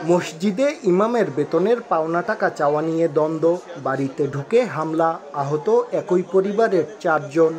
মসজিদে ইমামের বেতনের পাওনা টাকা চাওয়া নিয়ে দ্বন্দ্ব, বাড়িতে ঢুকে হামলা, আহত একই পরিবারের ৪ জন।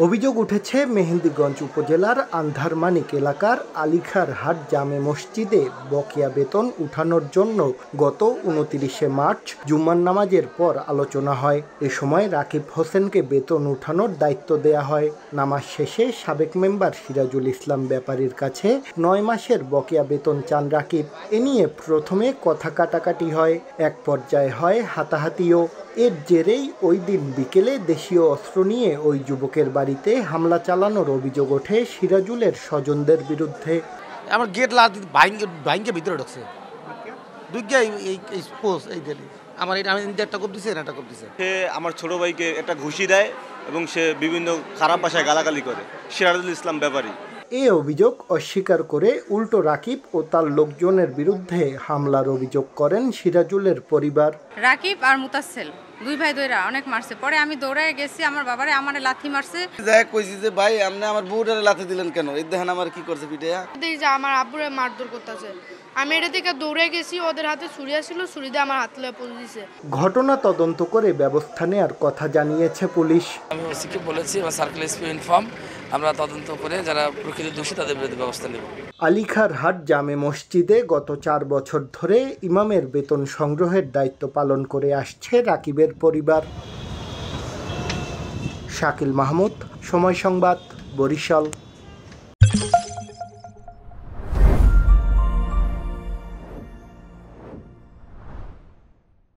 অভিযোগ উঠেছে মেহেন্দিগঞ্জ উপজেলার আন্ধারমানিক এলাকার আলীখার হাট জামে মসজিদে বকেয়া বেতন উঠানোর জন্য গত ২৯শে মার্চ জুম্মার নামাজের পর আলোচনা হয়। এ সময় রাকিব হোসেনকে বেতন উঠানোর দায়িত্ব দেয়া হয়। নামাজ শেষে সাবেক মেম্বার সিরাজুল ইসলাম ব্যাপারীর কাছে ৯ মাসের বকেয়া বেতন চান রাকিব। এ নিয়ে প্রথমে কথা কাটাকাটি হয়, এক পর্যায়ে হয় হাতাহাতিও। এর জেরেই ওই দিন বিকেলে দেশীয় অস্ত্র নিয়ে ওই যুবকের বাড়িতে হামলা চালানোর অভিযোগ ওঠে সিরাজুলের স্বজনদের বিরুদ্ধে। আমার গেট ভাইঙ্গে ভিতরে ঢুকছে আমার আমি একটা কোপ দিছে একটা কোপ দিছে। সে আমার ছোট ভাইকে একটা ঘুষি দেয় এবং সে বিভিন্ন খারাপ ভাষায় গালাগালি করে। সিরাজুল ইসলাম ব্যাপারী এ অভিযোগ অস্বীকার করে উল্টো রাকিব ও তার লোকজনের বিরুদ্ধে হামলার অভিযোগ করেন সিরাজুলের পরিবার। রাকিব আর মুতাসেল দুই ভাই দইরা অনেক মারছে, পরে আমি দৌড়ায় গেছি, আমার বাবারে আমারে লাথি মারছে। যাই কইছি যে ভাই আপনি আমার বউটারে লাথি দিলেন কেন? এই দেখেন আমার কি করছে পিঠা। দেখি যে আমার আব্বুরে মারধর করতেছে, আমি এটা থেকে দৌড়ে গেছি, ওদের হাতে ছুরি ছিল, ছুরি দিয়ে আমার হাত লেগে পড়ে দিয়েছে। ঘটনা তদন্ত করে ব্যবস্থা নেওয়ার কথা জানিয়েছে পুলিশ। আমি ওসিকে বলেছি এবং সার্কেল এসপি ইনফর্ম, আমরা তদন্ত করে যারা প্রকৃত দোষী তাদের বিরুদ্ধে ব্যবস্থা নেব। আলীখার হাট জামে মসজিদে গত ৪ বছর ধরে ইমামের বেতন সংগ্রহের দায়িত্ব পালন করে আসছে রাকিবের পরিবার। শাকিল মাহমুদ, সময় সংবাদ, বরিশাল।